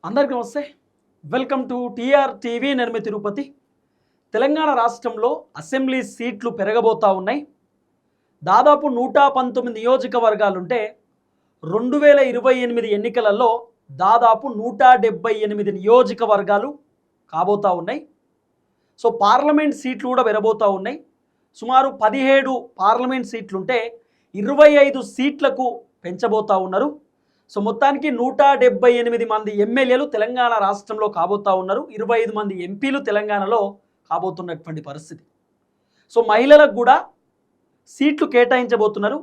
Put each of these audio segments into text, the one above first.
అందరికీ నమస్తే. Welcome to TR TV. నేను తిరుపతి. తెలంగాణ రాష్ట్రంలో అసెంబ్లీ సీట్లు పెరగబోతా ఉన్నాయి. దాదాపు 119 నియోజకవర్గాలుంటే 2028 ఎన్నికలలో దాదాపు 178 నియోజకవర్గాలు కాబోతా ఉన్నాయి. సో పార్లమెంట్ సీట్లు కూడా పెరగబోతూ ఉన్నాయి. సుమారు 17 పార్లమెంట్ సీట్లుంటే 25 సీట్లకు పెంచబోతా ఉన్నారు. సో మొత్తానికి 178 మంది ఎమ్మెల్యేలు తెలంగాణ రాష్ట్రంలో కాబోతా ఉన్నారు. 25 మంది ఎంపీలు తెలంగాణలో కాబోతున్నటువంటి పరిస్థితి. సో మహిళలకు కూడా సీట్లు కేటాయించబోతున్నారు.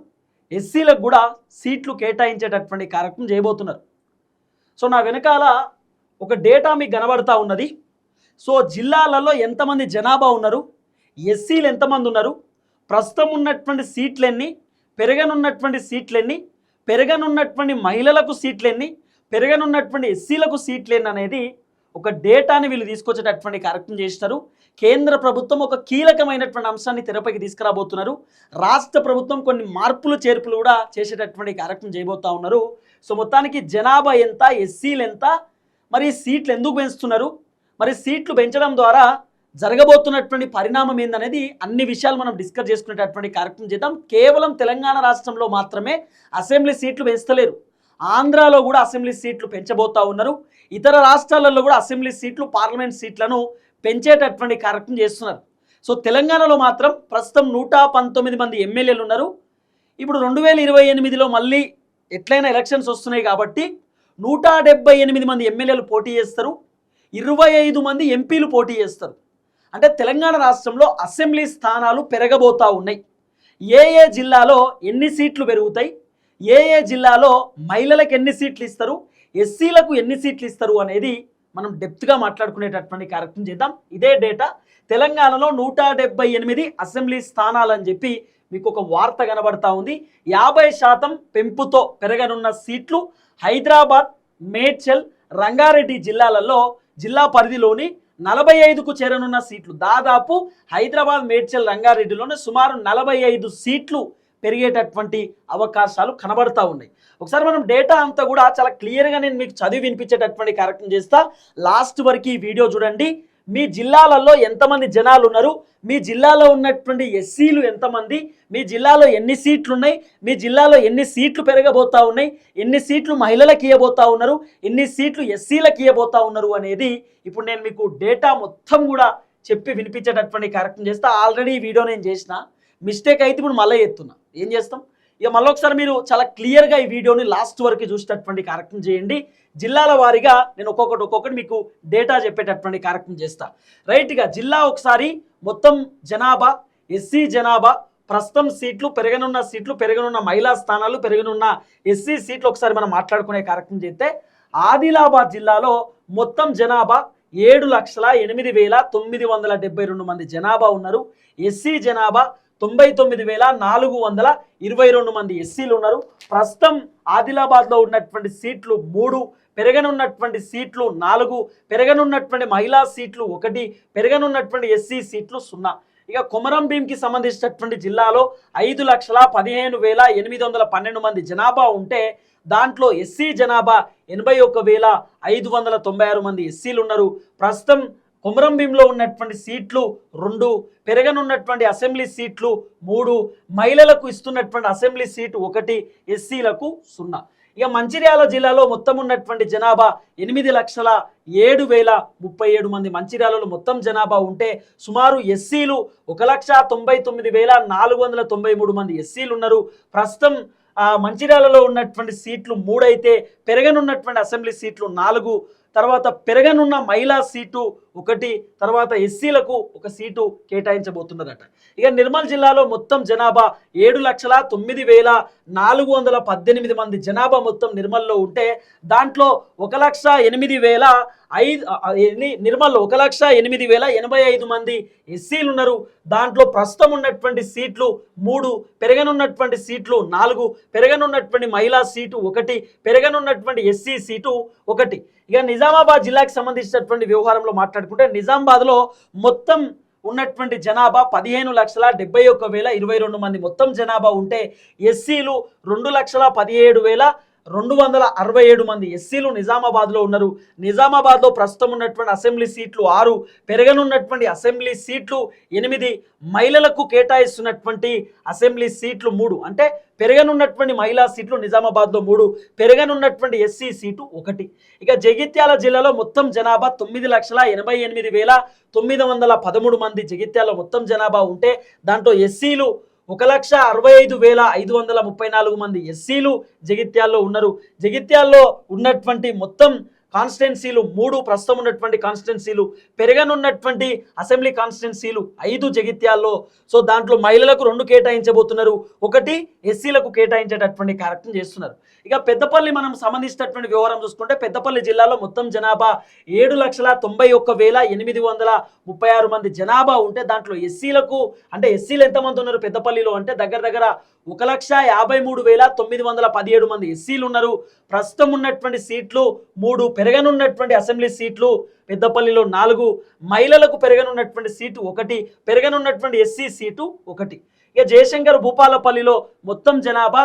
ఎస్సీలకు కూడా సీట్లు కేటాయించేటటువంటి కార్యక్రమం చేయబోతున్నారు. సో నా వెనకాల ఒక డేటా మీకు కనబడతా ఉన్నది. సో జిల్లాలలో ఎంతమంది జనాభా ఉన్నారు, ఎస్సీలు ఎంతమంది ఉన్నారు, ప్రస్తుతం ఉన్నటువంటి సీట్లెన్ని, పెరగనున్నటువంటి సీట్లెన్ని, పెరగనున్నటువంటి మహిళలకు సీట్లెన్ని, పెరగనున్నటువంటి ఎస్సీలకు సీట్లెన్ని అనేది ఒక డేటాని వీళ్ళు తీసుకొచ్చేటటువంటి కార్యక్రమం చేస్తారు. కేంద్ర ప్రభుత్వం ఒక కీలకమైనటువంటి అంశాన్ని తెరపైకి తీసుకురాబోతున్నారు. రాష్ట్ర ప్రభుత్వం కొన్ని మార్పులు చేర్పులు కూడా చేసేటటువంటి కార్యక్రమం చేయబోతా ఉన్నారు. సో మొత్తానికి జనాభా ఎంత, ఎస్సీలు ఎంత, మరి సీట్లు ఎందుకు పెంచుతున్నారు, మరి సీట్లు పెంచడం ద్వారా జరగబోతున్నటువంటి పరిణామం ఏందనేది అన్ని విషయాలు మనం డిస్కస్ చేసుకునేటటువంటి కార్యక్రమం చేద్దాం. కేవలం తెలంగాణ రాష్ట్రంలో మాత్రమే అసెంబ్లీ సీట్లు పెంచలేరు, ఆంధ్రాలో కూడా అసెంబ్లీ సీట్లు పెంచబోతా ఉన్నారు. ఇతర రాష్ట్రాలలో కూడా అసెంబ్లీ సీట్లు, పార్లమెంట్ సీట్లను పెంచేటటువంటి కార్యక్రమం చేస్తున్నారు. సో తెలంగాణలో మాత్రం ప్రస్తుతం 119 మంది ఎమ్మెల్యేలు ఉన్నారు. ఇప్పుడు 2028లో మళ్ళీ ఎట్లయినా ఎలక్షన్స్ వస్తున్నాయి కాబట్టి 178 మంది ఎమ్మెల్యేలు పోటీ చేస్తారు, 25 మంది ఎంపీలు పోటీ చేస్తారు. అంటే తెలంగాణ రాష్ట్రంలో అసెంబ్లీ స్థానాలు పెరగబోతూ ఉన్నాయి. ఏ జిల్లాలో ఎన్ని సీట్లు పెరుగుతాయి, ఏ జిల్లాలో మహిళలకు ఎన్ని సీట్లు ఇస్తారు, ఎస్సీలకు ఎన్ని సీట్లు ఇస్తారు అనేది మనం డెప్త్గా మాట్లాడుకునేటటువంటి కార్యక్రమం చేద్దాం. ఇదే డేటా తెలంగాణలో 178 అసెంబ్లీ స్థానాలని చెప్పి మీకు ఒక వార్త కనబడతా ఉంది. 50% పెంపుతో పెరగనున్న సీట్లు హైదరాబాద్, మేడ్చల్, రంగారెడ్డి జిల్లాలలో జిల్లా పరిధిలోని 45కు చేరనున్న సీట్లు, దాదాపు హైదరాబాద్, మేడ్చల్, రంగారెడ్డిలోనే సుమారు 45 సీట్లు పెరిగేటటువంటి అవకాశాలు కనబడతా ఉన్నాయి. ఒకసారి మనం డేటా అంతా కూడా చాలా క్లియర్గా నేను మీకు చదివి వినిపించేటటువంటి కార్యక్రమం చేస్తా. లాస్ట్ వరకు ఈ వీడియో చూడండి. మీ జిల్లాలలో ఎంతమంది జనాలు ఉన్నారు, మీ జిల్లాలో ఉన్నటువంటి ఎస్సీలు ఎంతమంది, మీ జిల్లాలో ఎన్ని సీట్లు ఉన్నాయి, మీ జిల్లాలో ఎన్ని సీట్లు పెరగబోతా ఉన్నాయి, ఎన్ని సీట్లు మహిళలకు ఇవ్వబోతా ఉన్నారు, ఎన్ని సీట్లు ఎస్సీలకు ఇవ్వబోతా ఉన్నారు అనేది ఇప్పుడు నేను మీకు డేటా మొత్తం కూడా చెప్పి వినిపించేటటువంటి కార్యక్రమం చేస్తా. ఆల్రెడీ ఈ వీడియో నేను చేసిన, మిస్టేక్ అయితే ఇప్పుడు మళ్ళీ చేస్తున్నా. ఏం చేస్తాం, ఇక మళ్ళీ ఒకసారి మీరు చాలా క్లియర్గా ఈ వీడియోని లాస్ట్ వరకు చూసేటటువంటి కార్యక్రమం చేయండి. జిల్లాల వారీగా నేను ఒక్కొక్కటి మీకు డేటా చెప్పేటటువంటి కార్యక్రమం చేస్తా. రైట్గా జిల్లా ఒకసారి మొత్తం జనాభా, ఎస్సీ జనాభా, ప్రస్తుతం సీట్లు, పెరగనున్న సీట్లు, పెరగనున్న మహిళా స్థానాలు, పెరగనున్న ఎస్సీ సీట్లు ఒకసారి మనం మాట్లాడుకునే కార్యక్రమం చేస్తే ఆదిలాబాద్ జిల్లాలో మొత్తం జనాభా 7,08,972 మంది జనాభా ఉన్నారు. ఎస్సీ జనాభా 99,422 మంది ఎస్సీలు ఉన్నారు. ప్రస్తుతం ఆదిలాబాద్లో ఉన్నటువంటి సీట్లు 3, పెరగనున్నటువంటి సీట్లు 4, పెరగనున్నటువంటి మహిళా సీట్లు 1, పెరగనున్నటువంటి ఎస్సీ సీట్లు 0. ఇక కొమరం భీంకి సంబంధించినటువంటి జిల్లాలో 5,15,812 మంది జనాభా ఉంటే దాంట్లో ఎస్సీ జనాభా 81,596 మంది ఎస్సీలు ఉన్నారు. ప్రస్తుతం కొమరం భీంలో ఉన్నటువంటి సీట్లు 2, పెరగనున్నటువంటి అసెంబ్లీ సీట్లు 3, మహిళలకు ఇస్తున్నటువంటి అసెంబ్లీ సీటు 1, ఎస్సీలకు 0. ఇక మంచిర్యాల జిల్లాలో మొత్తం ఉన్నటువంటి జనాభా 8,07,037 మంది మంచిర్యాలలో మొత్తం జనాభా ఉంటే సుమారు ఎస్సీలు 1,99,493 మంది ఎస్సీలు ఉన్నారు. ప్రస్తుతం మంచిర్యాలలో ఉన్నటువంటి సీట్లు 3 అయితే పెరగనున్నటువంటి అసెంబ్లీ సీట్లు 4, తర్వాత పెరగనున్న మహిళా సీటు 1, తర్వాత ఎస్సీలకు 1 సీటు కేటాయించబోతున్నదట. ఇక నిర్మల్ జిల్లాలో మొత్తం జనాభా 7,09,418 మంది జనాభా మొత్తం నిర్మల్లో ఉంటే దాంట్లో 1,08,005 నిర్మల్లో 1,08,085 మంది ఎస్సీలు ఉన్నారు. దాంట్లో ప్రస్తుతం ఉన్నటువంటి సీట్లు 3, పెరగనున్నటువంటి సీట్లు 4, పెరగనున్నటువంటి మహిళా సీటు 1, పెరగనున్నటువంటి ఎస్సీ సీటు 1. ఇక నిజామాబాద్ జిల్లాకి సంబంధించినటువంటి వ్యవహారంలో మాట్లాడుకుంటే నిజామాబాద్లో మొత్తం ఉన్నటువంటి జనాభా 15,71,022 మంది మొత్తం జనాభా ఉంటే ఎస్సీలు 2,17,000 267 మంది ఎస్సీలు నిజామాబాద్లో ఉన్నారు. నిజామాబాద్లో ప్రస్తుతం ఉన్నటువంటి అసెంబ్లీ సీట్లు 6, పెరగనున్నటువంటి అసెంబ్లీ సీట్లు 8, మహిళలకు కేటాయిస్తున్నటువంటి అసెంబ్లీ సీట్లు 3. అంటే పెరగనున్నటువంటి మహిళా సీట్లు నిజామాబాద్లో 3, పెరగనున్నటువంటి ఎస్సీ సీటు 1. ఇక జగిత్యాల జిల్లాలో మొత్తం జనాభా 9,88,913 మంది జగిత్యాలలో మొత్తం జనాభా ఉంటే దాంట్లో ఎస్సీలు 1,65,534 మంది ఎస్సీలు జగిత్యాల్లో ఉన్నారు. జగిత్యాల్లో ఉన్నటువంటి మొత్తం కాన్స్టిట్యున్సీలు 3, ప్రస్తుతం ఉన్నటువంటి కాన్స్టిట్యున్సీలు, పెరగనున్నటువంటి అసెంబ్లీ కాన్స్టిట్యున్సీలు 5 జగిత్యాల్లో. సో దాంట్లో మహిళలకు 2 కేటాయించబోతున్నారు, 1 ఎస్సీలకు కేటాయించేటటువంటి కార్యక్రమం చేస్తున్నారు. ఇక పెద్దపల్లి మనం సంబంధించినటువంటి వ్యవహారం చూసుకుంటే పెద్దపల్లి జిల్లాలో మొత్తం జనాభా 7,91,836 మంది జనాభా ఉంటే దాంట్లో ఎస్సీలకు అంటే ఎస్సీలు ఎంతమంది ఉన్నారు పెద్దపల్లిలో అంటే దగ్గర 1,53,917 మంది ఎస్సీలు ఉన్నారు. ప్రస్తుతం ఉన్నటువంటి సీట్లు 3, పెరగనున్నటువంటి అసెంబ్లీ సీట్లు పెద్దపల్లిలో 4, మహిళలకు పెరగనున్నటువంటి సీటు 1, పెరగనున్నటువంటి ఎస్సీ సీటు 1. ఇక జయశంకర్ భూపాలపల్లిలో మొత్తం జనాభా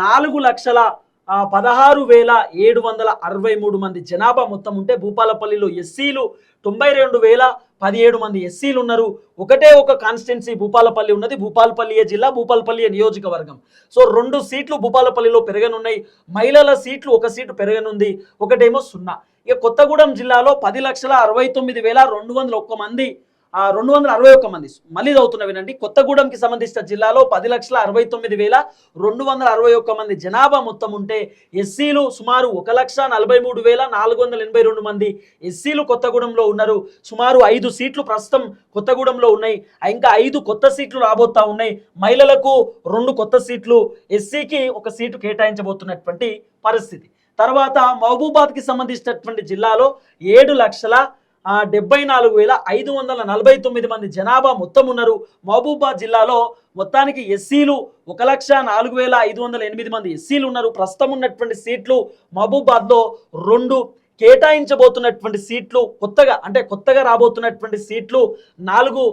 4,16,763 మంది జనాభా మొత్తం ఉంటే భూపాలపల్లిలో ఎస్సీలు 92,017 మంది ఎస్సీలు ఉన్నారు. ఒకటే ఒక కాన్స్టిట్యున్సీ భూపాలపల్లి ఉన్నది, భూపాలపల్లి జిల్లా, భూపాలపల్లి నియోజకవర్గం. సో 2 సీట్లు భూపాలపల్లిలో పెరగనున్నాయి. మహిళల సీట్లు 1 సీటు పెరగనుంది, ఒకటేమో 0. ఇక కొత్తగూడెం జిల్లాలో 10,69,201 మంది 261 మంది మళ్ళీ చదువుతున్నా వినండి. కొత్తగూడెంకి సంబంధించిన జిల్లాలో 10,69,261 మంది జనాభా మొత్తం ఉంటే ఎస్సీలు సుమారు 1,43,482 మంది ఎస్సీలు కొత్తగూడెంలో ఉన్నారు. సుమారు 5 సీట్లు ప్రస్తుతం కొత్తగూడెంలో ఉన్నాయి, ఇంకా 5 కొత్త సీట్లు రాబోతా ఉన్నాయి. మహిళలకు 2 కొత్త సీట్లు, ఎస్సీకి 1 సీటు కేటాయించబోతున్నటువంటి పరిస్థితి. తర్వాత మహబూబాద్కి సంబంధించినటువంటి జిల్లాలో 7,74,549 మంది జనాభా మొత్తం ఉన్నారు. మహబూబాద్ జిల్లాలో మొత్తానికి ఎస్సీలు 1,04,508 మంది ఎస్సీలు ఉన్నారు. ప్రస్తుతం ఉన్నటువంటి సీట్లు మహబూబాద్లో 2, కేటాయించబోతున్నటువంటి సీట్లు కొత్తగా రాబోతున్నటువంటి సీట్లు 4,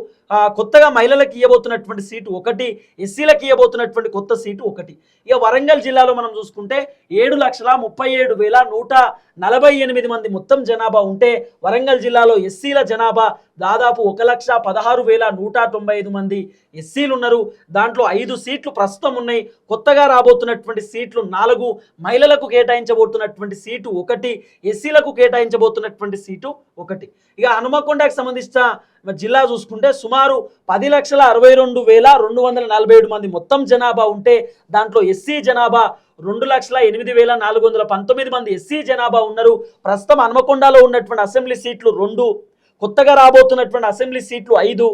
కొత్తగా మహిళలకు ఇవ్వబోతున్నటువంటి సీటు 1, ఎస్సీలకు ఇవ్వబోతున్నటువంటి కొత్త సీటు 1. ఇక వరంగల్ జిల్లాలో మనం చూసుకుంటే 7,37,148 మంది మొత్తం జనాభా ఉంటే వరంగల్ జిల్లాలో ఎస్సీల జనాభా దాదాపు 1,16,195 మంది ఎస్సీలు ఉన్నారు. దాంట్లో 5 సీట్లు ప్రస్తుతం ఉన్నాయి, కొత్తగా రాబోతున్నటువంటి సీట్లు 4, మహిళలకు కేటాయించబోతున్నటువంటి సీటు 1, ఎస్సీలకు కేటాయించబోతున్నటువంటి సీటు 1. ఇక హనుమకొండకు సంబంధించిన జిల్లా చూసుకుంటే సుమారు 10,62,247 మంది మొత్తం జనాభా ఉంటే దాంట్లో ఎస్సీ జనాభా 2,08,419 మంది ఎస్సీ జనాభా ఉన్నారు. ప్రస్తుతం హనుమకొండలో ఉన్నటువంటి అసెంబ్లీ సీట్లు 2, కొత్తగా రాబోతున్నటువంటి అసెంబ్లీ సీట్లు 5,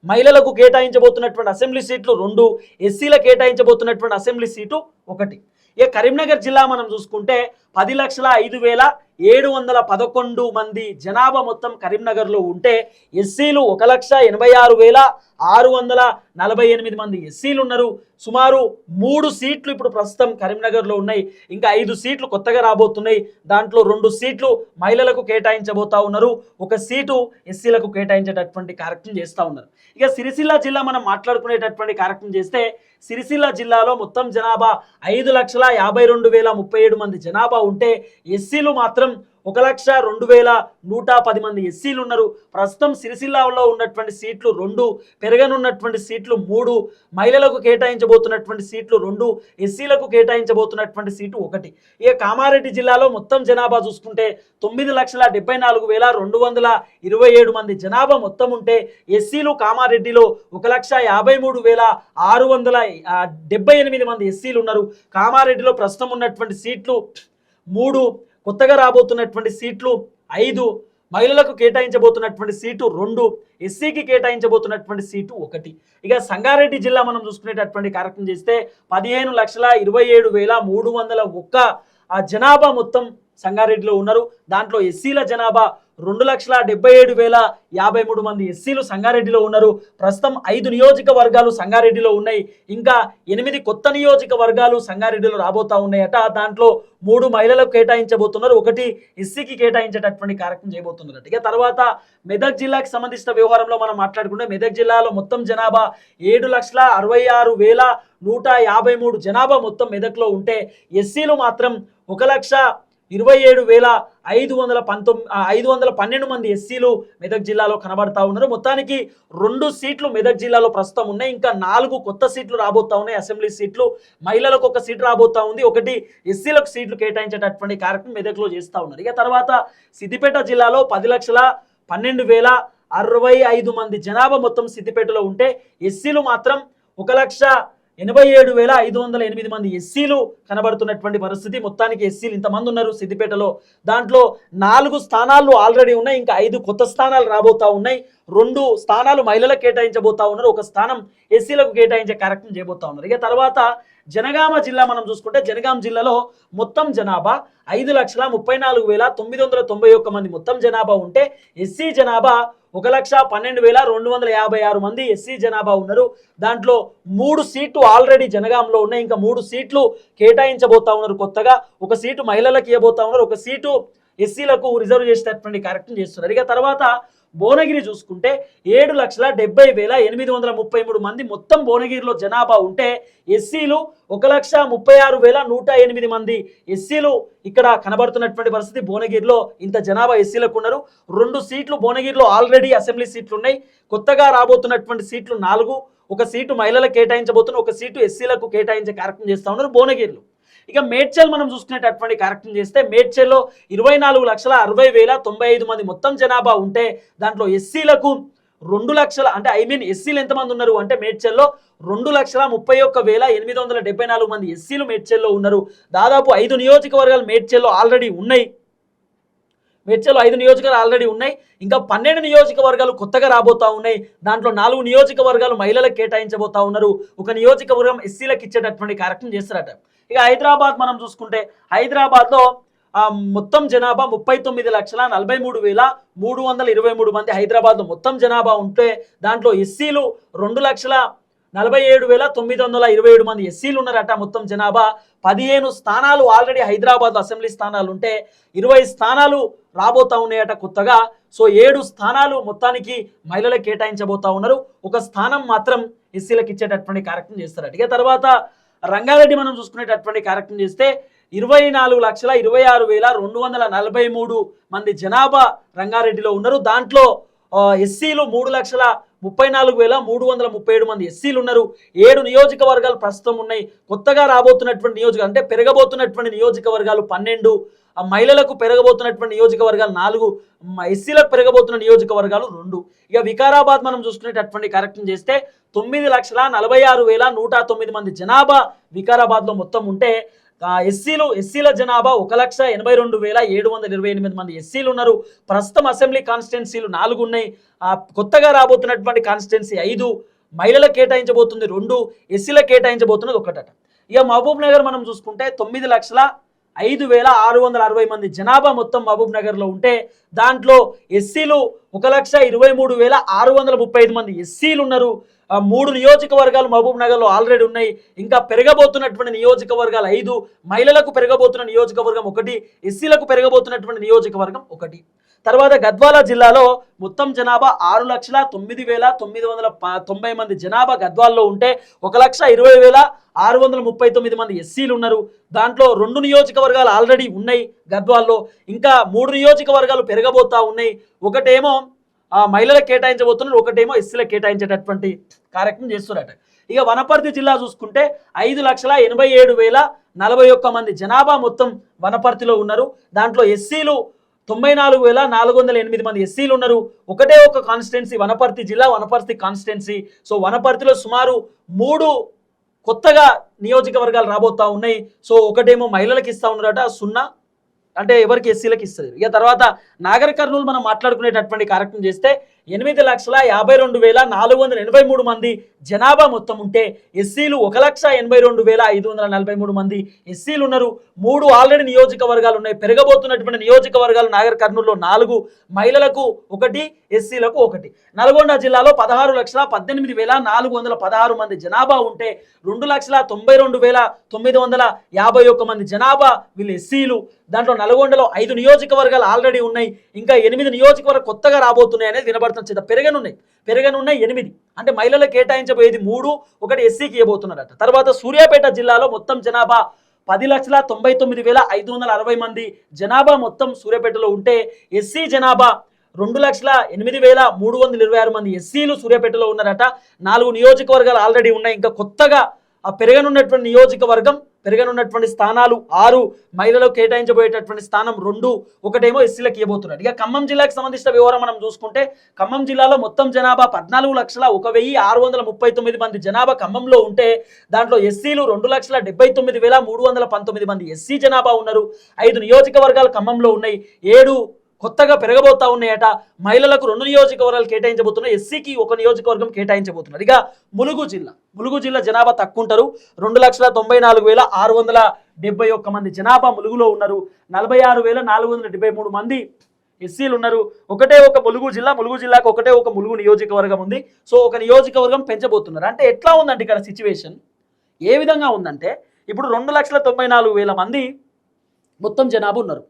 మహిళలకు కేటాయించబోతున్నటువంటి అసెంబ్లీ సీట్లు 2, ఎస్సీలకు కేటాయించబోతున్నటువంటి అసెంబ్లీ సీటు 1. ఇక కరీంనగర్ జిల్లా మనం చూసుకుంటే 10,05,711 మంది జనాభా మొత్తం కరీంనగర్లో ఉంటే ఎస్సీలు 1,86,648 మంది ఎస్సీలు ఉన్నారు. సుమారు 3 సీట్లు ఇప్పుడు ప్రస్తుతం కరీంనగర్లో ఉన్నాయి, ఇంకా 5 సీట్లు కొత్తగా రాబోతున్నాయి. దాంట్లో 2 సీట్లు మహిళలకు కేటాయించబోతా ఉన్నారు, 1 సీటు ఎస్సీలకు కేటాయించేటటువంటి కార్యక్రమం చేస్తూ ఉన్నారు. ఇక సిరిసిల్ల జిల్లా మనం మాట్లాడుకునేటటువంటి కార్యక్రమం చేస్తే సిరిసిల్ల జిల్లాలో మొత్తం జనాభా 5,52,037 మంది జనాభా ఉంటే ఎస్సీలు మాత్రం 1,02,110 మంది ఎస్సీలు ఉన్నారు. ప్రస్తుతం సిరిసిల్లాలో ఉన్నటువంటి సీట్లు 2, పెరగనున్నటువంటి సీట్లు 3, మహిళలకు కేటాయించబోతున్నటువంటి సీట్లు 2, ఎస్సీలకు కేటాయించబోతున్నటువంటి సీటు 1. ఇక కామారెడ్డి జిల్లాలో మొత్తం జనాభా చూసుకుంటే 9,74,227 మంది జనాభా మొత్తం ఉంటే ఎస్సీలు కామారెడ్డిలో 1,53,678 మంది ఎస్సీలు ఉన్నారు. కామారెడ్డిలో ప్రస్తుతం ఉన్నటువంటి సీట్లు 3, కొత్తగా రాబోతున్నటువంటి సీట్లు 5, మహిళలకు కేటాయించబోతున్నటువంటి సీటు 2, ఎస్సీకి కేటాయించబోతున్నటువంటి సీటు 1. ఇక సంగారెడ్డి జిల్లా మనం చూసుకునేటటువంటి కార్యక్రమం చేస్తే 15,27,301 జనాభా మొత్తం సంగారెడ్డిలో ఉన్నారు. దాంట్లో ఎస్సీల జనాభా 2,77,053 మంది ఎస్సీలు సంగారెడ్డిలో ఉన్నారు. ప్రస్తుతం 5 నియోజకవర్గాలు సంగారెడ్డిలో ఉన్నాయి, ఇంకా 8 కొత్త నియోజకవర్గాలు సంగారెడ్డిలో రాబోతా ఉన్నాయట. దాంట్లో 3 మహిళలకు కేటాయించబోతున్నారు, 1 ఎస్సీకి కేటాయించేటటువంటి కార్యక్రమం చేయబోతున్నారు. ఇక తర్వాత మెదక్ జిల్లాకి సంబంధించిన వ్యవహారంలో మనం మాట్లాడుకుంటే మెదక్ జిల్లాలో మొత్తం జనాభా 7,66,153 జనాభా మొత్తం మెదక్లో ఉంటే ఎస్సీలు మాత్రం 1,27,512 మంది ఎస్సీలు మెదక్ జిల్లాలో కనబడతా ఉన్నారు. మొత్తానికి 2 సీట్లు మెదక్ జిల్లాలో ప్రస్తుతం ఉన్నాయి. ఇంకా 4 కొత్త సీట్లు రాబోతా ఉన్నాయి. అసెంబ్లీ సీట్లు, మహిళలకు ఒక సీటు రాబోతా ఉంది, ఒకటి ఎస్సీలకు సీట్లు కేటాయించేటటువంటి కార్యక్రమం మెదక్లో చేస్తూ ఉన్నారు. ఇక తర్వాత సిద్దిపేట జిల్లాలో 10,12,065 మంది జనాభా మొత్తం సిద్దిపేటలో ఉంటే ఎస్సీలు మాత్రం 1,87,508 మంది ఎస్సీలు కనబడుతున్నటువంటి పరిస్థితి. మొత్తానికి ఎస్సీలు ఇంతమంది ఉన్నారు సిద్దిపేటలో. దాంట్లో 4 స్థానాలు ఆల్రెడీ ఉన్నాయి, ఇంకా 5 కొత్త స్థానాలు రాబోతా ఉన్నాయి. 2 స్థానాలు మహిళలకు కేటాయించబోతా ఉన్నారు, 1 స్థానం ఎస్సీలకు కేటాయించే కార్యక్రమం చేయబోతా ఉన్నారు. ఇక తర్వాత జనగామ జిల్లా మనం చూసుకుంటే జనగామ జిల్లాలో మొత్తం జనాభా 5,34,991 మంది మొత్తం జనాభా ఉంటే ఎస్సీ జనాభా 1,12,256 మంది ఎస్సీ జనాభా ఉన్నారు. దాంట్లో 3 సీట్లు ఆల్రెడీ జనగాంలో ఉన్నాయి, ఇంకా 3 సీట్లు కేటాయించబోతా ఉన్నారు కొత్తగా. 1 సీటు మహిళలకు ఇవ్వబోతా ఉన్నారు, 1 సీటు ఎస్సీలకు రిజర్వ్ చేసేటటువంటి కార్యక్రమం చేస్తున్నారు. ఇక తర్వాత భువనగిరి చూసుకుంటే 7,70,833 మంది మొత్తం భువనగిరిలో జనాభా ఉంటే ఎస్సీలు 1,36,108 మంది ఎస్సీలు ఇక్కడ కనబడుతున్నటువంటి పరిస్థితి. భువనగిరిలో ఇంత జనాభా ఎస్సీలకు ఉన్నారు. 2 సీట్లు భువనగిరిలో ఆల్రెడీ అసెంబ్లీ సీట్లు ఉన్నాయి, కొత్తగా రాబోతున్నటువంటి సీట్లు 4, 1 సీటు మహిళలకు కేటాయించబోతున్నారు, 1 సీటు ఎస్సీలకు కేటాయించే కార్యక్రమం చేస్తూ ఉన్నారు భువనగిరిలో. ఇక మేడ్చల్ మనం చూసుకునేటటువంటి కార్యక్రమం చేస్తే మేడ్చల్లో 24,60,095 మంది మొత్తం జనాభా ఉంటే దాంట్లో ఎస్సీలకు 2 లక్షల అంటే ఎస్సీలు ఎంతమంది ఉన్నారు అంటే మేడ్చల్లో 2,31,874 మంది ఎస్సీలు మేడ్చల్లో ఉన్నారు. దాదాపు 5 నియోజకవర్గాలు మేడ్చల్లో ఆల్రెడీ ఉన్నాయి. మేడ్చల్లో 5 నియోజకవర్గాలు ఆల్రెడీ ఉన్నాయి, ఇంకా 12 నియోజకవర్గాలు కొత్తగా రాబోతా ఉన్నాయి. దాంట్లో 4 నియోజకవర్గాలు మహిళలకు కేటాయించబోతా ఉన్నారు, 1 నియోజకవర్గం ఎస్సీలకు ఇచ్చేటటువంటి కార్యక్రమం చేస్తారట. ఇక హైదరాబాద్ మనం చూసుకుంటే హైదరాబాద్లో మొత్తం జనాభా 39,43,323 మంది హైదరాబాద్లో మొత్తం జనాభా ఉంటే దాంట్లో ఎస్సీలు 2,47,927 మంది ఎస్సీలు ఉన్నారట. మొత్తం జనాభా 15 స్థానాలు ఆల్రెడీ హైదరాబాద్ అసెంబ్లీ స్థానాలు ఉంటే 20 స్థానాలు రాబోతా ఉన్నాయట కొత్తగా. సో 7 స్థానాలు మొత్తానికి మహిళలకు కేటాయించబోతా ఉన్నారు, 1 స్థానం మాత్రం ఎస్సీలకు ఇచ్చేటటువంటి కార్యక్రమం చేస్తారట. ఇక తర్వాత రంగారెడ్డి మనం చూసుకునేటటువంటి కార్యక్రమం చేస్తే 24,26,243 మంది జనాభా రంగారెడ్డిలో ఉన్నారు. దాంట్లో ఎస్సీలు 3,34,337 మంది ఎస్సీలు ఉన్నారు. 7 నియోజకవర్గాలు ప్రస్తుతం ఉన్నాయి. కొత్తగా రాబోతున్నటువంటి నియోజకవర్గాలు అంటే పెరగబోతున్నటువంటి నియోజకవర్గాలు 12, మహిళలకు పెరగబోతున్నటువంటి నియోజకవర్గాలు 4, ఎస్సీలకు పెరగబోతున్న నియోజకవర్గాలు 2. ఇక వికారాబాద్ మనం చూసుకునేటటువంటి కార్యక్రమం చేస్తే 9,46,109 మంది జనాభా వికారాబాద్లో మొత్తం ఉంటే ఎస్సీల జనాభా 1,82,728 మంది ఎస్సీలు ఉన్నారు. ప్రస్తుతం అసెంబ్లీ కాన్స్టిట్యున్సీలు 4 ఉన్నాయి, కొత్తగా రాబోతున్నటువంటి కాన్స్టిట్యున్సీ 5, మహిళలకు కేటాయించబోతుంది 2, ఎస్సీలకు కేటాయించబోతున్నది 1 అట. ఇక మహబూబ్ నగర్ మనం చూసుకుంటే 9,05,660 మంది జనాభా మొత్తం మహబూబ్ నగర్లో ఉంటే దాంట్లో ఎస్సీలు 1,23,635 మంది ఎస్సీలు ఉన్నారు. 3 నియోజకవర్గాలు మహబూబ్ నగర్లో ఆల్రెడీ ఉన్నాయి, ఇంకా పెరగబోతున్నటువంటి నియోజకవర్గాలు 5, మహిళలకు పెరగబోతున్న నియోజకవర్గం 1, ఎస్సీలకు పెరగబోతున్నటువంటి నియోజకవర్గం 1. తర్వాత గద్వాల జిల్లాలో మొత్తం జనాభా 6,20,990 మంది జనాభా గద్వాల్లో ఉంటే 1,20,639 మంది ఎస్సీలు ఉన్నారు. దాంట్లో 2 నియోజకవర్గాలు ఆల్రెడీ ఉన్నాయి గద్వాల్లో, ఇంకా 3 నియోజకవర్గాలు పెరగబోతా ఉన్నాయి. ఒకటేమో మహిళలకు కేటాయించబోతున్నారు, ఒకటేమో ఎస్సీలకు కేటాయించేటటువంటి కార్యక్రమం చేస్తున్నారట. ఇక వనపర్తి జిల్లా చూసుకుంటే 5,57,041 మంది జనాభా మొత్తం వనపర్తిలో ఉన్నారు. దాంట్లో ఎస్సీలు 94,408 మంది ఎస్సీలు ఉన్నారు. ఒకటే ఒక కాన్స్టిట్యున్సీ వనపర్తి జిల్లా, వనపర్తి కాన్స్టిట్యున్సీ. సో వనపర్తిలో సుమారు 3 కొత్తగా నియోజకవర్గాలు రాబోతా ఉన్నాయి. సో ఒకటేమో మహిళలకు ఇస్తా ఉన్నారట 0, అంటే ఎవరికి ఎస్సీలకు ఇస్తుంది. ఇక తర్వాత నాగర్ కర్నూలు మనం మాట్లాడుకునేటటువంటి కార్యక్రమం చేస్తే 8,52,483 మంది జనాభా మొత్తం ఉంటే ఎస్సీలు 1,82,543 మంది ఎస్సీలు ఉన్నారు. 3 ఆల్రెడీ నియోజకవర్గాలు ఉన్నాయి, పెరగబోతున్నటువంటి నియోజకవర్గాలు నాగర్ కర్నూలులో 4, మహిళలకు 1, ఎస్సీలకు 1. నల్గొండ జిల్లాలో 16,18,416 మంది జనాభా ఉంటే 2,92,951 మంది జనాభా వీళ్ళు ఎస్సీలు. దాంట్లో నల్గొండలో 5 నియోజకవర్గాలు ఆల్రెడీ ఉన్నాయి, ఇంకా 8 నియోజకవర్గాలు కొత్తగా రాబోతున్నాయి అనేది వినబడుతుంది. పెరగనున్నాయి 8, అంటే మహిళలకు కేటాయించబోయేది 3, 1 ఎస్సీకి ఇవ్వబోతున్నారట. తర్వాత సూర్యాపేట జిల్లాలో మొత్తం జనాభా 10,99,560 మంది జనాభా మొత్తం సూర్యాపేటలో ఉంటే ఎస్సీ జనాభా 2,08,326 మంది ఎస్సీలు సూర్యాపేటలో ఉన్నారట. 4 నియోజకవర్గాలు ఆల్రెడీ ఉన్నాయి. ఇంకా కొత్తగా పెరగనున్నటువంటి నియోజకవర్గం, పెరగనున్నటువంటి స్థానాలు 6, మహిళలకు కేటాయించబోయేటటువంటి స్థానం 2, ఒకటేమో ఎస్సీలకు ఇవ్వబోతున్నారు. ఇక ఖమ్మం జిల్లాకు సంబంధించిన వివరం మనం చూసుకుంటే ఖమ్మం జిల్లాలో మొత్తం జనాభా 14,01,639 మంది జనాభా ఖమ్మంలో ఉంటే దాంట్లో ఎస్సీలు 2,79,319 మంది ఎస్సీ జనాభా ఉన్నారు. 5 నియోజకవర్గాలు ఖమ్మంలో ఉన్నాయి. 7 కొత్తగా పెరగబోతా ఉన్నాయట. మహిళలకు 2 నియోజకవర్గాలు కేటాయించబోతున్నారు. ఎస్సీకి 1 నియోజకవర్గం కేటాయించబోతున్నారు. ఇక ములుగు జిల్లా జనాభా తక్కువ ఉంటారు. 2,94,671 మంది జనాభా ములుగులో ఉన్నారు. 46,473 మంది ఎస్సీలు ఉన్నారు. ఒకటే ఒక ములుగు జిల్లాకు ఒకటే ఒక ములుగు నియోజకవర్గం ఉంది. సో ఒక నియోజకవర్గం పెంచబోతున్నారు. అంటే ఎట్లా ఉందంటే ఇక్కడ సిచ్యువేషన్ ఏ విధంగా ఉందంటే ఇప్పుడు 2,94,000 మంది మొత్తం జనాభా ఉన్నారు.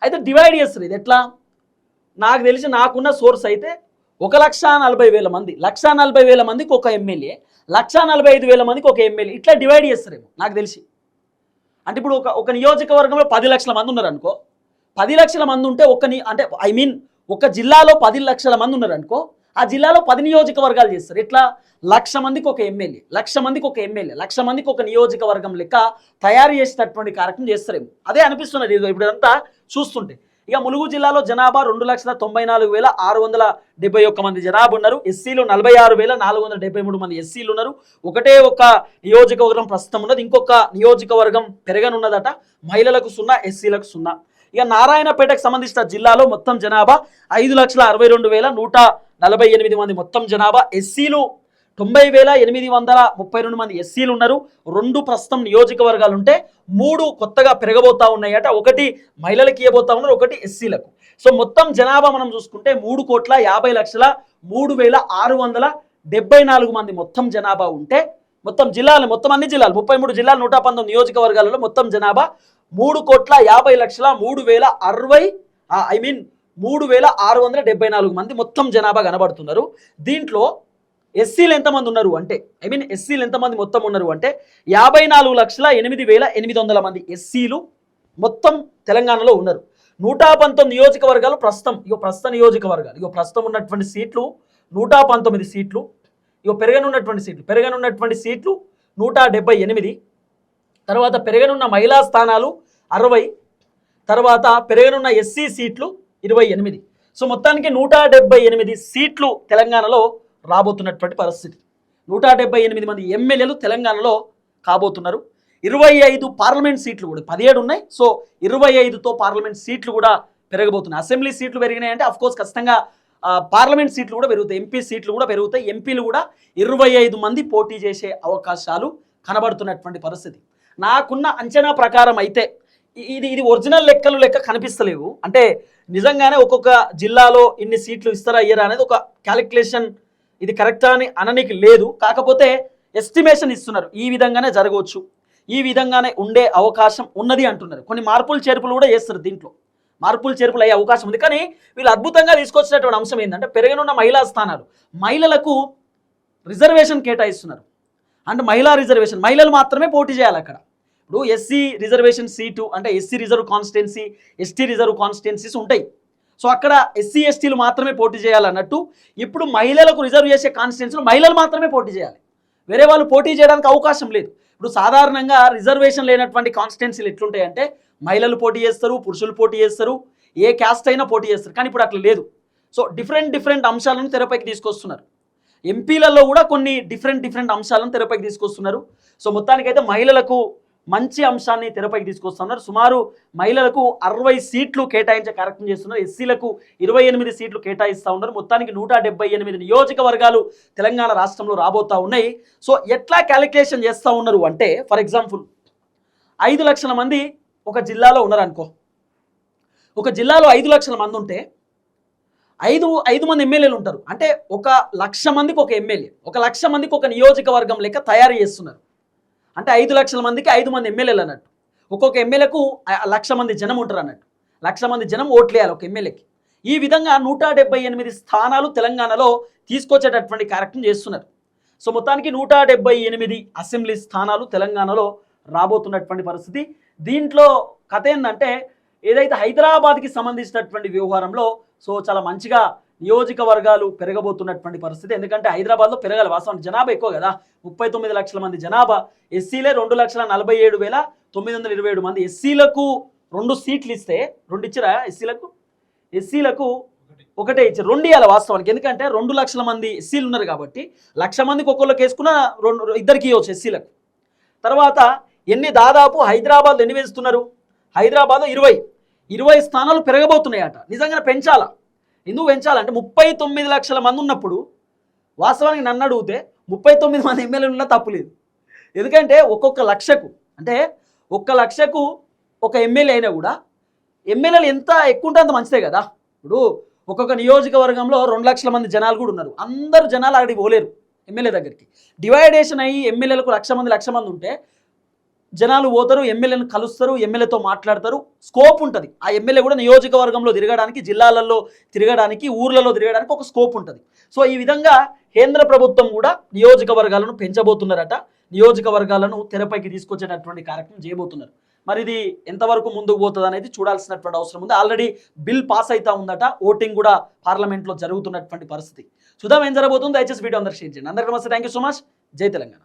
అయితే డివైడ్ చేస్తారు. ఇది ఎట్లా? నాకు తెలిసి నాకున్న సోర్స్ అయితే 1,40,000 మంది, 1,40,000 మందికి ఒక ఎమ్మెల్యే, 1,45,000 మందికి ఒక ఎమ్మెల్యే, ఇట్లా డివైడ్ చేస్తారేమో నాకు తెలిసి. అంటే ఇప్పుడు ఒక నియోజకవర్గంలో 10 లక్షల మంది ఉన్నారు అనుకో, 10 లక్షల మంది ఉంటే ఒక జిల్లాలో 10 లక్షల మంది ఉన్నారు అనుకో, ఆ జిల్లాలో 10 నియోజకవర్గాలు చేస్తారు. ఎట్లా? 1,00,000 మందికి ఒక ఎమ్మెల్యే, 1,00,000 మందికి ఒక ఎమ్మెల్యే, 1,00,000 మందికి ఒక నియోజకవర్గం లెక్క తయారు చేసేటటువంటి కార్యక్రమం చేస్తారేమో. అదే అనిపిస్తున్నది ఇప్పుడు ఇదంతా చూస్తుంటే. ఇక ములుగు జిల్లాలో జనాభా 2,94,671 మంది జనాభా ఉన్నారు. ఎస్సీలు 46,473 మంది ఎస్సీలు ఉన్నారు. ఒకటే ఒక నియోజకవర్గం ప్రస్తుతం ఉన్నది. ఇంకొక నియోజకవర్గం పెరగనున్నదట. మహిళలకు 0, ఎస్సీలకు 0. ఇక నారాయణపేటకు సంబంధించిన జిల్లాలో మొత్తం జనాభా 5,62,148 మంది మొత్తం జనాభా. ఎస్సీలు 90,832 మంది ఎస్సీలు ఉన్నారు. 2 ప్రస్తుతం నియోజకవర్గాలు ఉంటే 3 కొత్తగా పెరగబోతా ఉన్నాయట. ఒకటి మహిళలకు ఇవ్వబోతా ఉన్నారు, ఒకటి ఎస్సీలకు. సో మొత్తం జనాభా మనం చూసుకుంటే 3,50,0674 మంది మొత్తం జనాభా ఉంటే మొత్తం అన్ని జిల్లాలు 33 జిల్లాలు 119 నియోజకవర్గాలలో మొత్తం జనాభా 3,50,3,674 మంది మొత్తం జనాభా కనబడుతున్నారు. దీంట్లో ఎస్సీలు ఎంతమంది ఉన్నారు అంటే ఎస్సీలు ఎంతమంది మొత్తం ఉన్నారు అంటే 54,08,800 మంది ఎస్సీలు మొత్తం తెలంగాణలో ఉన్నారు. 119 నియోజకవర్గాలు ప్రస్తుతం ప్రస్తుతం ఉన్నటువంటి సీట్లు 119 సీట్లు. పెరగనున్నటువంటి సీట్లు 178. తర్వాత పెరగనున్న మహిళా స్థానాలు 60. తర్వాత పెరగనున్న ఎస్సీ సీట్లు 28. సో మొత్తానికి 178 సీట్లు తెలంగాణలో రాబోతున్నటువంటి పరిస్థితి. 178 మంది ఎమ్మెల్యేలు తెలంగాణలో కాబోతున్నారు. 25 పార్లమెంట్ సీట్లు కూడా 17 ఉన్నాయి. సో 25తో పార్లమెంట్ సీట్లు కూడా పెరగబోతున్నాయి. అసెంబ్లీ సీట్లు పెరిగినాయంటే అఫ్కోర్స్ ఖచ్చితంగా పార్లమెంట్ సీట్లు కూడా పెరుగుతాయి, ఎంపీ సీట్లు కూడా పెరుగుతాయి. ఎంపీలు కూడా 25 మంది పోటీ చేసే అవకాశాలు కనబడుతున్నటువంటి పరిస్థితి. నాకున్న అంచనా ప్రకారం అయితే ఇది ఒరిజినల్ లెక్క కనిపిస్తలేవు. అంటే నిజంగానే ఒక్కొక్క జిల్లాలో ఇన్ని సీట్లు ఇస్తారా అయ్యారా అనేది ఒక క్యాలిక్యులేషన్ ఇది కరెక్టా అని అననికి లేదు. కాకపోతే ఎస్టిమేషన్ ఇస్తున్నారు, ఈ విధంగానే జరగవచ్చు, ఈ విధంగానే ఉండే అవకాశం ఉన్నది అంటున్నారు. కొన్ని మార్పులు చేర్పులు కూడా చేస్తారు. దీంట్లో మార్పులు చేర్పులు అయ్యే అవకాశం ఉంది. కానీ వీళ్ళు అద్భుతంగా తీసుకొచ్చినటువంటి అంశం ఏంటంటే పెరగనున్న మహిళా స్థానాలు, మహిళలకు రిజర్వేషన్ కేటాయిస్తున్నారు. అంటే మహిళా రిజర్వేషన్, మహిళలు మాత్రమే పోటీ చేయాలి అక్కడ. ఇప్పుడు ఎస్సీ రిజర్వేషన్ సీటు అంటే SC reserve constituency, ST reserve constituencies ఉంటాయి. సో అక్కడ ఎస్సీ ఎస్టీలు మాత్రమే పోటీ చేయాలన్నట్టు ఇప్పుడు మహిళలకు రిజర్వ్ చేసే కాన్స్టిట్యున్సీలో మహిళలు మాత్రమే పోటీ చేయాలి, వేరే వాళ్ళు పోటీ చేయడానికి అవకాశం లేదు. ఇప్పుడు సాధారణంగా రిజర్వేషన్ లేనటువంటి కాన్స్టిట్యున్సీలు ఎట్లుంటాయంటే మహిళలు పోటీ చేస్తారు, పురుషులు పోటీ చేస్తారు, ఏ క్యాస్ట్ అయినా పోటీ చేస్తారు. కానీ ఇప్పుడు అట్లా లేదు. సో డిఫరెంట్ అంశాలను తెరపైకి తీసుకొస్తున్నారు. ఎంపీలలో కూడా కొన్ని డిఫరెంట్ అంశాలను తెరపైకి తీసుకొస్తున్నారు. సో మొత్తానికైతే మహిళలకు మంచి అంశాన్ని తెరపైకి తీసుకొస్తున్నారు. సుమారు మహిళలకు 60 సీట్లు కేటాయించే కార్యక్రమం చేస్తున్నారు. ఎస్సీలకు 28 సీట్లు కేటాయిస్తూ ఉన్నారు. మొత్తానికి 178 నియోజకవర్గాలు తెలంగాణ రాష్ట్రంలో రాబోతా ఉన్నాయి. సో ఎట్లా క్యాలిక్యులేషన్ చేస్తూ ఉన్నారు అంటే ఫర్ ఎగ్జాంపుల్ 5 లక్షల మంది ఒక జిల్లాలో ఉన్నారనుకో, ఒక జిల్లాలో 5 లక్షల మంది ఉంటే 5 మంది ఎమ్మెల్యేలు ఉంటారు. అంటే 1,00,000 మందికి ఒక ఎమ్మెల్యే, 1,00,000 మందికి ఒక నియోజకవర్గం లెక్క తయారు చేస్తున్నారు. అంటే 5 లక్షల మందికి 5 మంది ఎమ్మెల్యేలు అన్నట్టు. ఒక్కొక్క ఎమ్మెల్యేకు 1,00,000 మంది జనం ఉంటారు అన్నట్టు. 1,00,000 మంది జనం ఓట్లేయాలి ఒక ఎమ్మెల్యేకి. ఈ విధంగా 178 స్థానాలు తెలంగాణలో తీసుకొచ్చేటటువంటి కార్యక్రమం చేస్తున్నారు. సో మొత్తానికి 178 అసెంబ్లీ స్థానాలు తెలంగాణలో రాబోతున్నటువంటి పరిస్థితి. దీంట్లో కథ ఏంటంటే ఏదైతే హైదరాబాద్కి సంబంధించినటువంటి వ్యవహారంలో సో చాలా మంచిగా నియోజకవర్గాలు పెరగబోతున్నటువంటి పరిస్థితి. ఎందుకంటే హైదరాబాద్లో పెరగాలి, వాస్తవానికి జనాభా ఎక్కువ కదా, 39 లక్షల మంది జనాభా. ఎస్సీలే 2,47,927 మంది. ఎస్సీలకు 2 సీట్లు ఇస్తే 2 ఇచ్చిరా ఎస్సీలకు ఒకటే ఇచ్చారు, 2 ఇవ్వాలి వాస్తవానికి. ఎందుకంటే 2 లక్షల మంది ఎస్సీలు ఉన్నారు కాబట్టి 1,00,000 మందికి ఒక్కొక్కరికి వేసుకున్న 2 ఇవ్వచ్చు ఎస్సీలకు. తర్వాత దాదాపు హైదరాబాద్లో ఎన్ని వేస్తున్నారు, హైదరాబాద్లో 20 స్థానాలు పెరగబోతున్నాయట. నిజంగా పెంచాలా, ఎందుకు పెంచాలంటే 39 లక్షల మంది ఉన్నప్పుడు వాస్తవానికి నన్ను అడిగితే 39 మంది ఎమ్మెల్యేలు ఉన్నా తప్పులేదు. ఎందుకంటే ఒక్కొక్క లక్షకు అంటే 1 లక్షకు ఒక ఎమ్మెల్యే అయినా కూడా ఎమ్మెల్యేలు ఎంత ఎక్కువ ఉంటే అంత మంచిదే కదా. ఇప్పుడు ఒక్కొక్క నియోజకవర్గంలో 2 లక్షల మంది జనాలు కూడా ఉన్నారు, అందరు జనాలు అక్కడికి పోలేరు ఎమ్మెల్యే దగ్గరికి. డివైడేషన్ అయ్యి ఎమ్మెల్యేలకు 1,00,000 మంది ఉంటే జనాలు పోతారు, ఎమ్మెల్యేలను కలుస్తారు, ఎమ్మెల్యేతో మాట్లాడతారు, స్కోప్ ఉంటుంది. ఆ ఎమ్మెల్యే కూడా నియోజకవర్గంలో తిరగడానికి, జిల్లాలలో తిరగడానికి, ఊర్లలో తిరగడానికి ఒక స్కోప్ ఉంటుంది. సో ఈ విధంగా కేంద్ర ప్రభుత్వం కూడా నియోజకవర్గాలను పెంచబోతున్నారట, నియోజకవర్గాలను తెరపైకి తీసుకొచ్చేటటువంటి కార్యక్రమం చేయబోతున్నారు. మరి ఇది ఎంతవరకు ముందుకు పోతుంది అనేది చూడాల్సినటువంటి అవసరం ఉంది. ఆల్రెడీ బిల్ పాస్ అవుతా ఉందట, ఓటింగ్ కూడా పార్లమెంట్లో జరుగుతున్నటువంటి పరిస్థితి. చూద్దాం ఏం జరగబోతుంది. దయచేసి వీడియో అందరూ షేర్ చేయండి. అందరికీ నమస్తే, థ్యాంక్ యూ సో మచ్. జై తెలంగాణ.